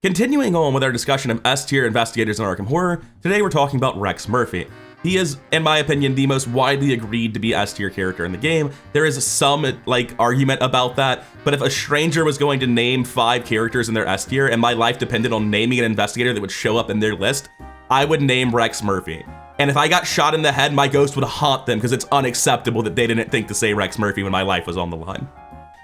Continuing on with our discussion of S-tier investigators in Arkham Horror, today we're talking about Rex Murphy. He is, in my opinion, the most widely agreed to be S-tier character in the game. There is some, argument about that, but if a stranger was going to name 5 characters in their S-tier and my life depended on naming an investigator that would show up in their list, I would name Rex Murphy. And if I got shot in the head, my ghost would haunt them because it's unacceptable that they didn't think to say Rex Murphy when my life was on the line.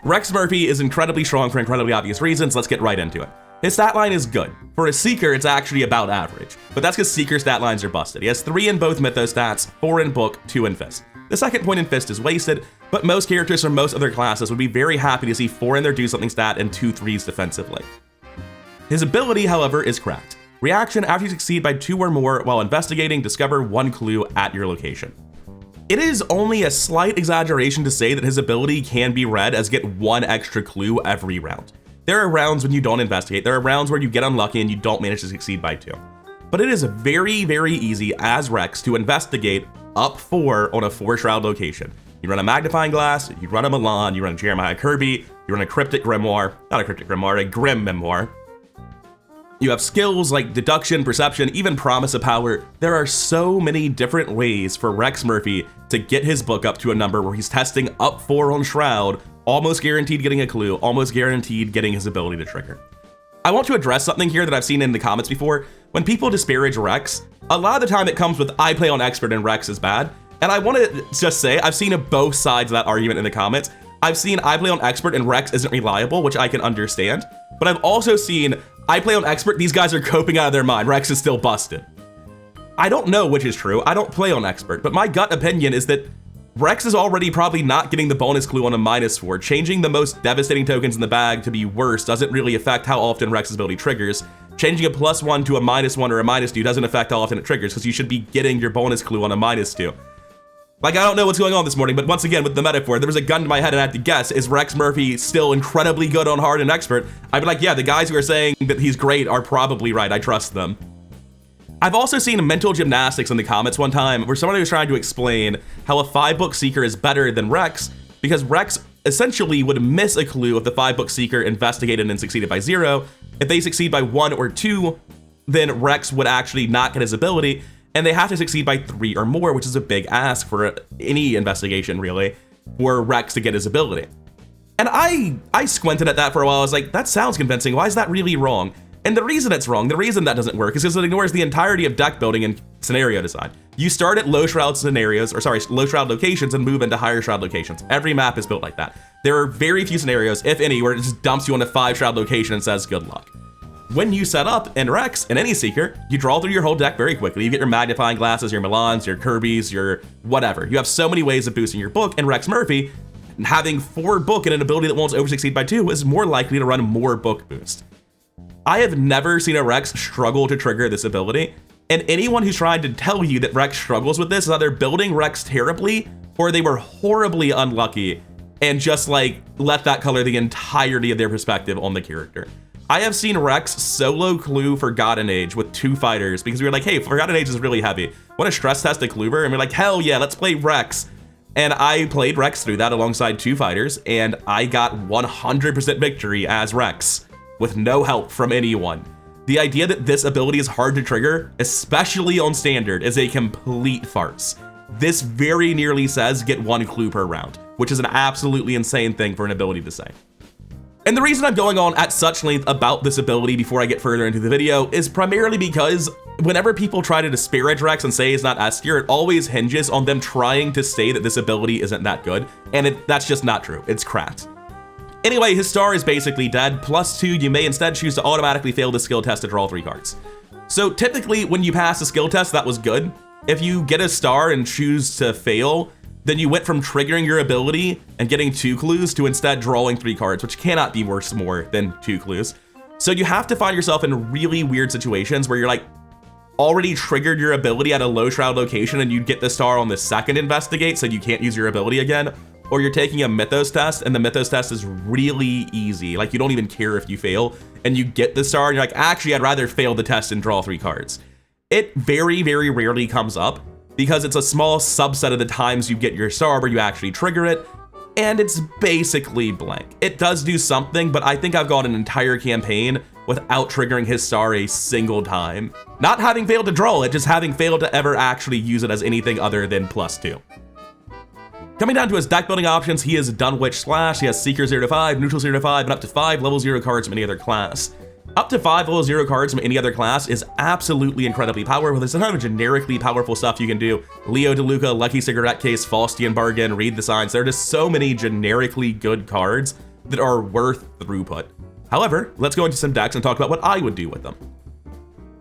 Rex Murphy is incredibly strong for incredibly obvious reasons. Let's get right into it. His stat line is good. For a Seeker, it's actually about average, but that's because Seeker stat lines are busted. He has 3 in both Mythos stats, 4 in Book, 2 in Fist. The second point in Fist is wasted, but most characters from most other classes would be very happy to see 4 in their do something stat and 2 3s defensively. His ability, however, is cracked. Reaction: after you succeed by 2 or more while investigating, discover 1 clue at your location. It is only a slight exaggeration to say that his ability can be read as get 1 extra clue every round. There are rounds when you don't investigate, there are rounds where you get unlucky and you don't manage to succeed by 2. But it is very, very easy as Rex to investigate up 4 on a 4-shroud location. You run a magnifying glass, you run a Milan, you run Jeremiah Kirby, you run a cryptic grimoire, not a cryptic grimoire, a grim memoir. You have skills like deduction, perception, even promise of power. There are so many different ways for Rex Murphy to get his book up to a number where he's testing up 4 on Shroud, almost guaranteed getting a clue, almost guaranteed getting his ability to trigger. I want to address something here that I've seen in the comments before. When people disparage Rex, a lot of the time it comes with I play on expert and Rex is bad. And I want to just say, I've seen both sides of that argument in the comments. I've seen I play on expert and Rex isn't reliable, which I can understand. But I've also seen I play on expert, these guys are coping out of their mind, Rex is still busted. I don't know which is true, I don't play on expert, but my gut opinion is that Rex is already probably not getting the bonus clue on a -4. Changing the most devastating tokens in the bag to be worse doesn't really affect how often Rex's ability triggers. Changing a +1 to a -1 or a -2 doesn't affect how often it triggers, because you should be getting your bonus clue on a -2. Like, I don't know what's going on this morning, but once again, with the metaphor, there was a gun to my head and I had to guess, is Rex Murphy still incredibly good on hard and expert? I'd be like, yeah, the guys who are saying that he's great are probably right, I trust them. I've also seen mental gymnastics in the comments one time where somebody was trying to explain how a 5-book Seeker is better than Rex, because Rex essentially would miss a clue if the 5-book Seeker investigated and succeeded by 0. If they succeed by 1 or 2, then Rex would actually not get his ability, and they have to succeed by 3 or more, which is a big ask for any investigation, really, for Rex to get his ability. And I squinted at that for a while. I was like, that sounds convincing. Why is that really wrong? And the reason it's wrong, the reason that doesn't work, is because it ignores the entirety of deck building and scenario design. You start at low shroud low shroud locations and move into higher shroud locations. Every map is built like that. There are very few scenarios, if any, where it just dumps you on a 5-shroud location and says good luck. When you set up in Rex, in any Seeker, you draw through your whole deck very quickly. You get your magnifying glasses, your Milans, your Kirbys, your whatever. You have so many ways of boosting your book, and Rex Murphy, having 4 book and an ability that won't over-succeed by 2, is more likely to run more book boost. I have never seen a Rex struggle to trigger this ability, and anyone who's trying to tell you that Rex struggles with this is either building Rex terribly, or they were horribly unlucky, and just let that color the entirety of their perspective on the character. I have seen Rex solo clue Forgotten Age with 2 fighters because we were like, hey, Forgotten Age is really heavy. Want to stress test a Kluber? And we're like, hell yeah, let's play Rex. And I played Rex through that alongside 2 fighters, and I got 100% victory as Rex with no help from anyone. The idea that this ability is hard to trigger, especially on standard, is a complete farce. This very nearly says get 1 clue per round, which is an absolutely insane thing for an ability to say. And the reason I'm going on at such length about this ability before I get further into the video is primarily because whenever people try to disparage Rex and say he's not S tier, it always hinges on them trying to say that this ability isn't that good, and that's just not true. It's cracked. Anyway, his star is basically dead. +2, you may instead choose to automatically fail the skill test to draw 3 cards. So typically when you pass a skill test, that was good. If you get a star and choose to fail, then you went from triggering your ability and getting 2 clues to instead drawing 3 cards, which cannot be worth more than 2 clues. So you have to find yourself in really weird situations where you're already triggered your ability at a low shroud location and you get the star on the second investigate, so you can't use your ability again. Or you're taking a Mythos test and the Mythos test is really easy. You don't even care if you fail and you get the star and you're like, actually, I'd rather fail the test and draw 3 cards. It very, very rarely comes up because it's a small subset of the times you get your star where you actually trigger it. and it's basically blank. It does do something, but I think I've gone an entire campaign without triggering his star a single time. Not having failed to draw it, just having failed to ever actually use it as anything other than +2. Coming down to his deck building options, he is Dunwich Slash, he has Seeker 0 to 5, Neutral 0 to 5, and up to 5 level 0 cards from any other class. Up to 5 level 0 cards from any other class is absolutely incredibly powerful. There's a ton of generically powerful stuff you can do. Leo DeLuca, Lucky Cigarette Case, Faustian Bargain, Read the Signs. There are just so many generically good cards that are worth throughput. However, let's go into some decks and talk about what I would do with them.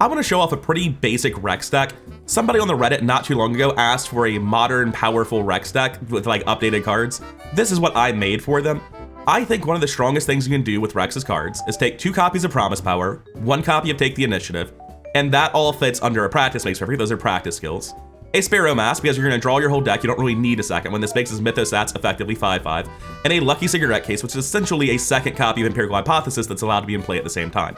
I want to show off a pretty basic Rex deck. Somebody on the Reddit not too long ago asked for a modern, powerful Rex deck with like updated cards. This is what I made for them. I think one of the strongest things you can do with Rex's cards is take 2 copies of Promise Power, 1 copy of Take the Initiative, and that all fits under a Practice Makes Perfect. Those are practice skills. A Sparrow Mask, because you're going to draw your whole deck, you don't really need a second one. This makes his Mythos stats effectively 5/5. And a Lucky Cigarette Case, which is essentially a second copy of Empirical Hypothesis that's allowed to be in play at the same time.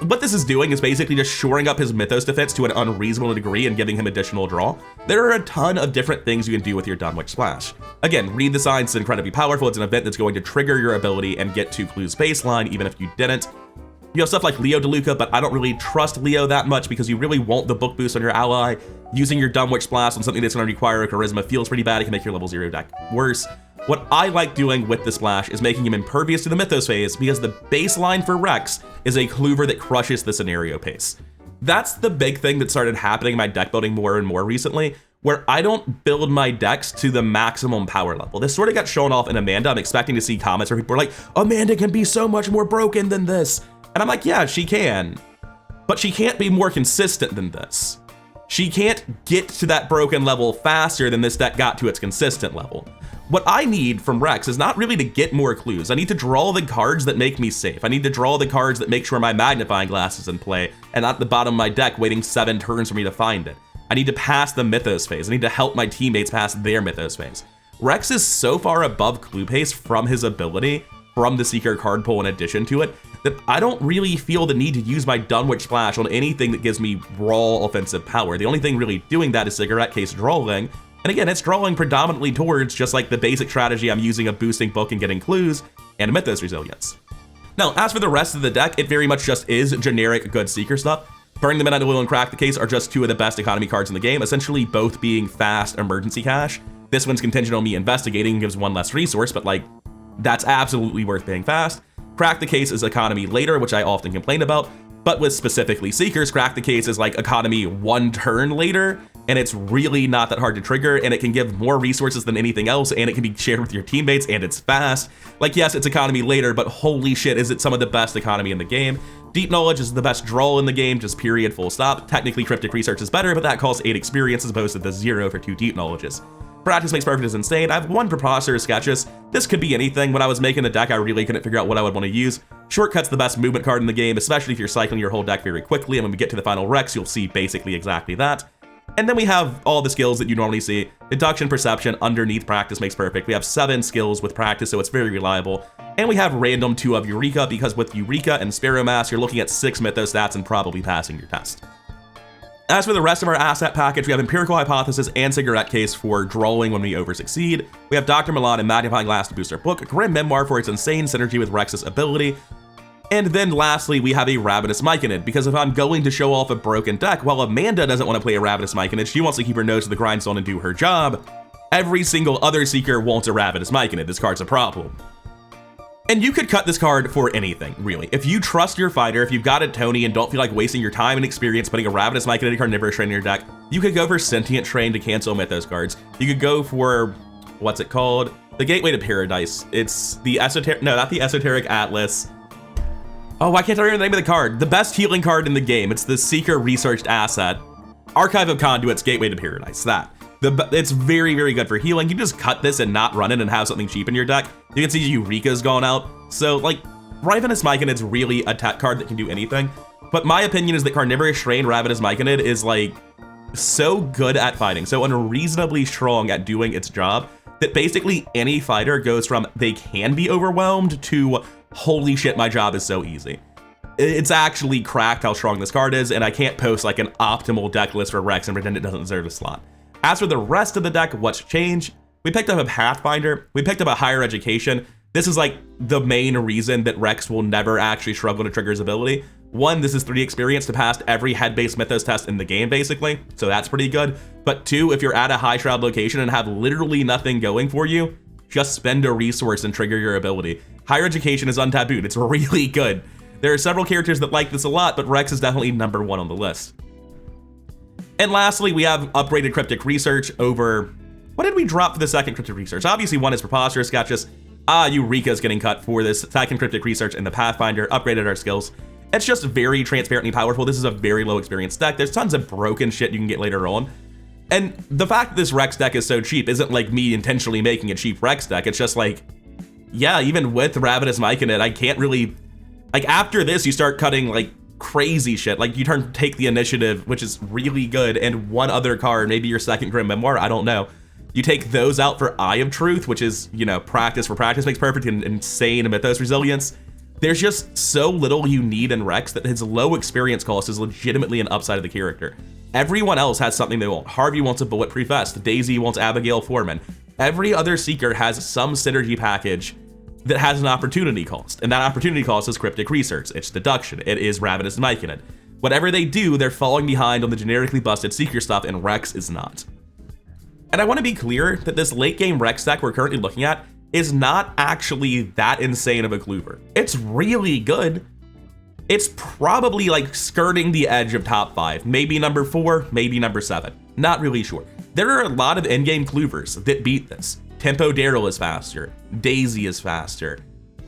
What this is doing is basically just shoring up his Mythos defense to an unreasonable degree and giving him additional draw. There are a ton of different things you can do with your Dunwich Splash. Again, Read the Signs is incredibly powerful. It's an event that's going to trigger your ability and get 2 clues baseline, even if you didn't. You have stuff like Leo DeLuca, but I don't really trust Leo that much because you really want the book boost on your ally. Using your Dunwich Splash on something that's going to require a Charisma feels pretty bad. It can make your level 0 deck worse. What I like doing with the Splash is making him impervious to the Mythos phase because the baseline for Rex is a Clover that crushes the scenario pace. That's the big thing that started happening in my deck building more and more recently, where I don't build my decks to the maximum power level. This sort of got shown off in Amanda. I'm expecting to see comments where people are like, Amanda can be so much more broken than this. And I'm like, yeah, she can, but she can't be more consistent than this. She can't get to that broken level faster than this deck got to its consistent level. What I need from Rex is not really to get more clues. I need to draw the cards that make me safe. I need to draw the cards that make sure my magnifying glass is in play and not at the bottom of my deck waiting 7 turns for me to find it. I need to pass the Mythos phase. I need to help my teammates pass their Mythos phase. Rex is so far above clue pace from his ability, from the Seeker card pull in addition to it, that I don't really feel the need to use my Dunwich Splash on anything that gives me raw offensive power. The only thing really doing that is Cigarette Case drawing. And again, it's drawing predominantly towards just like the basic strategy I'm using of boosting book and getting clues and Mythos resilience. Now, as for the rest of the deck, it very much just is generic good Seeker stuff. Burning the Midnight Oil and Crack the Case are just 2 of the best economy cards in the game, essentially both being fast emergency cash. This one's contingent on me investigating, gives 1 less resource, but like, that's absolutely worth paying fast. Crack the Case is economy later, which I often complain about, but with specifically Seekers, Crack the Case is like economy 1 turn later, and it's really not that hard to trigger, and it can give more resources than anything else, and it can be shared with your teammates, and it's fast. Like, yes, it's economy later, but holy shit, is it some of the best economy in the game. Deep Knowledge is the best draw in the game, just period, full stop. Technically, Cryptic Research is better, but that costs 8 experience as opposed to the 0 for 2 Deep Knowledges. Practice Makes Perfect is insane. I have 1 Preposterous Sketches. This could be anything. When I was making the deck, I really couldn't figure out what I would want to use. Shortcut's the best movement card in the game, especially if you're cycling your whole deck very quickly, and when we get to the final Rex, you'll see basically exactly that. And then we have all the skills that you normally see. Deduction, Perception, underneath Practice Makes Perfect. We have 7 skills with Practice, so it's very reliable. And we have random 2 of Eureka, because with Eureka and Sparrow Mask, you're looking at 6 Mythos stats and probably passing your test. As for the rest of our asset package, we have Empirical Hypothesis and Cigarette Case for drawing when we over-succeed. We have Dr. Milan and Magnifying Glass to boost our book, Grim Memoir for its insane synergy with Rex's ability, and then lastly, we have a Ravenous Myconid, because if I'm going to show off a broken deck, while Amanda doesn't want to play a Ravenous Myconid, she wants to keep her nose to the grindstone and do her job, every single other Seeker wants a Ravenous Myconid. This card's a problem. And you could cut this card for anything, really. If you trust your fighter, if you've got a Tony and don't feel like wasting your time and experience putting a Ravenous Myconid Carnivorous Train in your deck, you could go for Sentient Train to cancel Mythos cards. You could go for, what's it called? The Gateway to Paradise. It's the Esoteric, no, not the Esoteric Atlas. Oh, why can't I remember the name of the card? The best healing card in the game. It's the Seeker researched asset. Archive of Conduits, Gateway to Paradise, that. It's very, very good for healing. You just cut this and not run it and have something cheap in your deck. You can see Eureka's gone out. So, like, Ravenous Myconid's really a tech card that can do anything. But my opinion is that Carnivorous Train Ravenous Myconid is, like, so good at fighting, so unreasonably strong at doing its job, that basically any fighter goes from they can be overwhelmed to holy shit, my job is so easy. It's actually cracked how strong this card is, and I can't post like an optimal deck list for Rex and pretend it doesn't deserve a slot. As for the rest of the deck, what's changed? We picked up a Pathfinder. We picked up a Higher Education. This is like the main reason that Rex will never actually struggle to trigger his ability. One, this is 3 experience to pass every head-based mythos test in the game, basically, so that's pretty good. But 2, if you're at a high shroud location and have literally nothing going for you, just spend a resource and trigger your ability. Higher Education is untabooed. It's really good. There are several characters that like this a lot, but Rex is definitely number 1 on the list. And lastly, we have upgraded Cryptic Research over... What did we drop for the second Cryptic Research? Obviously, 1 is preposterous. Got just, Eureka's getting cut for this second Cryptic Research, and the Pathfinder upgraded our skills. It's just very transparently powerful. This is a very low experience deck. There's tons of broken shit you can get later on. And the fact that this Rex deck is so cheap isn't like me intentionally making a cheap Rex deck. It's just like, yeah, even with Ravenous Mike in it, I can't really... Like, after this, you start cutting, like, crazy shit. Like, you take the Initiative, which is really good, and 1 other card, maybe your second Grim Memoir, I don't know. You take those out for Eye of Truth, which is, you know, practice for practice makes perfect, and insane Mythos Resilience. There's just so little you need in Rex that his low experience cost is legitimately an upside of the character. Everyone else has something they want. Harvey wants a Bulletproof Vest. Daisy wants Abigail Foreman. Every other Seeker has some synergy package that has an opportunity cost, and that opportunity cost is Cryptic Research. It's deduction. It is Ravenous Mike in it. Whatever they do, they're falling behind on the generically busted Seeker stuff, and Rex is not. And I want to be clear that this late game Rex deck we're currently looking at is not actually that insane of a clover. It's really good. It's probably like skirting the edge of top 5, maybe number 4, maybe number 7. Not really sure. There are a lot of in-game clovers that beat this. Tempo Daryl is faster. Daisy is faster.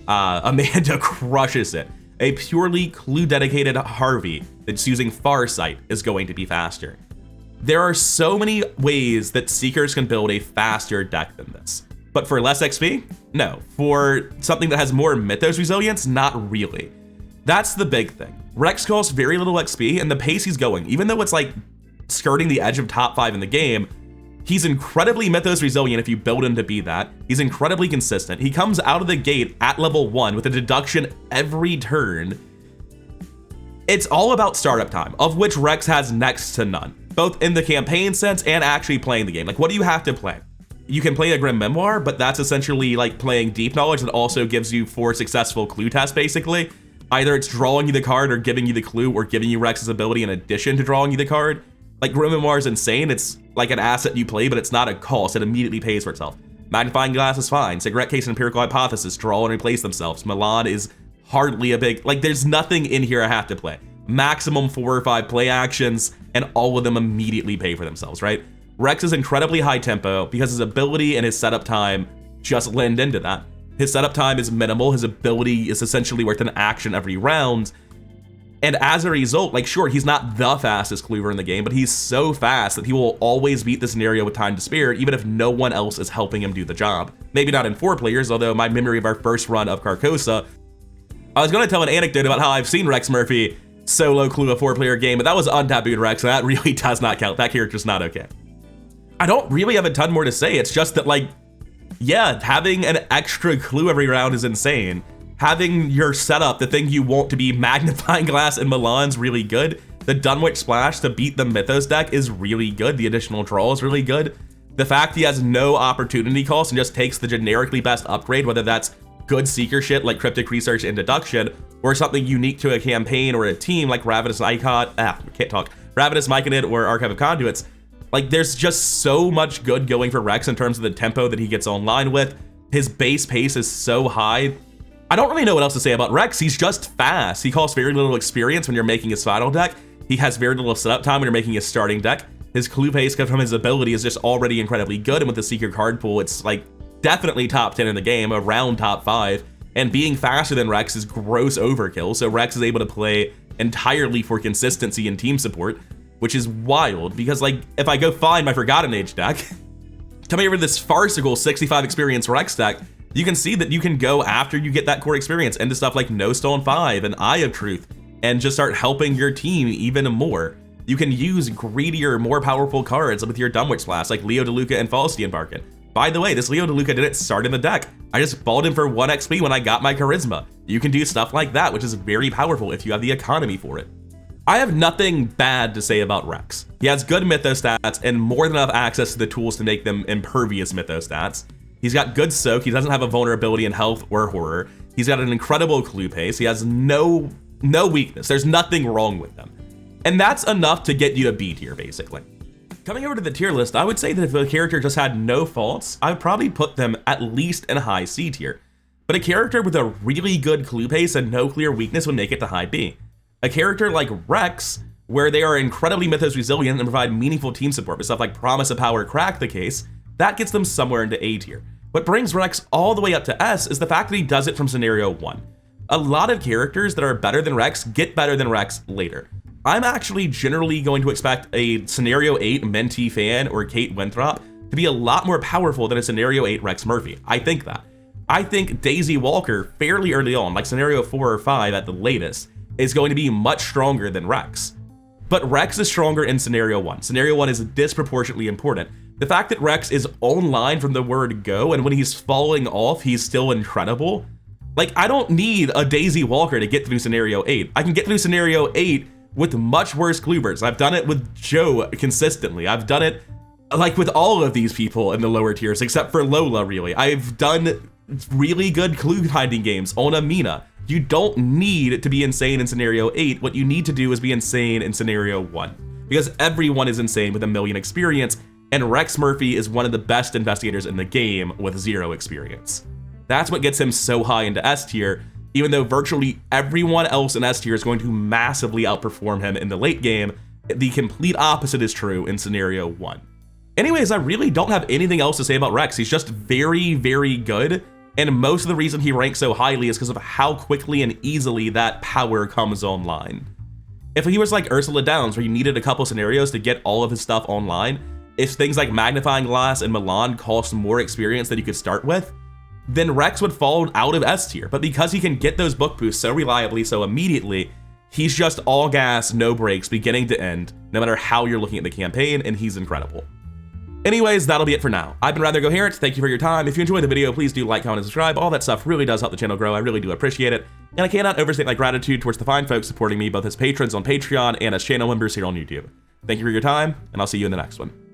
Amanda crushes it. A purely clue-dedicated Harvey that's using Farsight is going to be faster. There are so many ways that Seekers can build a faster deck than this. But for less XP? No. For something that has more Mythos Resilience? Not really. That's the big thing. Rex costs very little XP, and the pace he's going, even though it's like skirting the edge of top 5 in the game, he's incredibly Mythos Resilient if you build him to be that. He's incredibly consistent. He comes out of the gate at level 1 with a deduction every turn. It's all about startup time, of which Rex has next to none, both in the campaign sense and actually playing the game. Like, what do you have to play? You can play a Grim Memoir, but that's essentially like playing Deep Knowledge that also gives you 4 successful clue tests, basically. Either it's drawing you the card or giving you the clue or giving you Rex's ability in addition to drawing you the card. Like, Grim Memoir is insane. It's like an asset you play, but it's not a cost. It immediately pays for itself. Magnifying Glass is fine. Cigarette Case and Empirical Hypothesis draw and replace themselves. Milan is hardly a big... Like, there's nothing in here I have to play. Maximum 4 or 5 play actions, and all of them immediately pay for themselves, right? Rex is incredibly high tempo because his ability and his setup time just lend into that. His setup time is minimal. His ability is essentially worth an action every round. And as a result, like, sure, he's not the fastest clover in the game, but he's so fast that he will always beat the scenario with time to spare, even if no one else is helping him do the job. Maybe not in 4 players, although my memory of our first run of Carcosa, I was going to tell an anecdote about how I've seen Rex Murphy solo clue a 4-player game, but that was untabooed Rex, and that really does not count. That character's not okay. I don't really have a ton more to say. It's just that, like, yeah, having an extra clue every round is insane. Having your setup, the thing you want to be Magnifying Glass and Milan's really good. The Dunwich Splash to beat the Mythos deck is really good. The additional draw is really good. The fact he has no opportunity cost and just takes the generically best upgrade, whether that's good Seeker shit like Cryptic Research and Deduction, or something unique to a campaign or a team like Ravenous Myconid or Archive of Conduits. Like, there's just so much good going for Rex in terms of the tempo that he gets online with. His base pace is so high. I don't really know what else to say about Rex. He's just fast. He costs very little experience when you're making his final deck. He has very little setup time when you're making his starting deck. His clue pace from his ability is just already incredibly good, and with the Seeker card pool, it's like definitely top 10 in the game, around top 5. And being faster than Rex is gross overkill, so Rex is able to play entirely for consistency and team support, which is wild, because, like, if I go find my Forgotten Age deck, coming over to this farcical 65 experience Rex deck, you can see that you can go after you get that core experience into stuff like No Stone 5 and Eye of Truth, and just start helping your team even more. You can use greedier, more powerful cards with your Dunwich Splash, like Leo DeLuca and Faustian Barkin. By the way, this Leo DeLuca didn't start in the deck. I just balled him for 1 XP when I got my Charisma. You can do stuff like that, which is very powerful if you have the economy for it. I have nothing bad to say about Rex. He has good mythos stats and more than enough access to the tools to make them impervious mythos stats. He's got good soak, he doesn't have a vulnerability in health or horror. He's got an incredible clue pace, he has no weakness, there's nothing wrong with him. And that's enough to get you to B tier, basically. Coming over to the tier list, I would say that if a character just had no faults, I would probably put them at least in high C tier. But a character with a really good clue pace and no clear weakness would make it to high B. A character like Rex, where they are incredibly mythos resilient and provide meaningful team support with stuff like Promise of Power, Crack the Case, that gets them somewhere into A tier. What brings Rex all the way up to S is the fact that he does it from scenario 1. A lot of characters that are better than Rex get better than Rex later. I'm actually generally going to expect a scenario 8 Mentee Fan or Kate Winthrop to be a lot more powerful than a scenario 8 Rex Murphy. I think that. I think Daisy Walker fairly early on, like scenario 4 or 5 at the latest, is going to be much stronger than Rex. But Rex is stronger in scenario 1. Scenario 1 is disproportionately important. The fact that Rex is online from the word go, and when he's falling off, he's still incredible. Like, I don't need a Daisy Walker to get through scenario 8. I can get through scenario 8 with much worse Cluebers. I've done it with Joe consistently. I've done it like with all of these people in the lower tiers, except for Lola, really. I've done really good clue hiding games on Amina. You don't need to be insane in scenario 8. What you need to do is be insane in scenario 1. Because everyone is insane with a million experience, and Rex Murphy is one of the best investigators in the game with 0 experience. That's what gets him so high into S tier, even though virtually everyone else in S tier is going to massively outperform him in the late game. The complete opposite is true in scenario 1. Anyways, I really don't have anything else to say about Rex. He's just very, very good. And most of the reason he ranks so highly is because of how quickly and easily that power comes online. If he was like Ursula Downs, where you needed a couple scenarios to get all of his stuff online, if things like Magnifying Glass and Milan cost more experience than you could start with, then Rex would fall out of S tier. But because he can get those book boosts so reliably, so immediately, he's just all gas, no brakes, beginning to end, no matter how you're looking at the campaign, and he's incredible. Anyways, that'll be it for now. I've been Rather Coherent. Thank you for your time. If you enjoyed the video, please do like, comment, and subscribe. All that stuff really does help the channel grow. I really do appreciate it. And I cannot overstate my gratitude towards the fine folks supporting me, both as patrons on Patreon and as channel members here on YouTube. Thank you for your time, and I'll see you in the next one.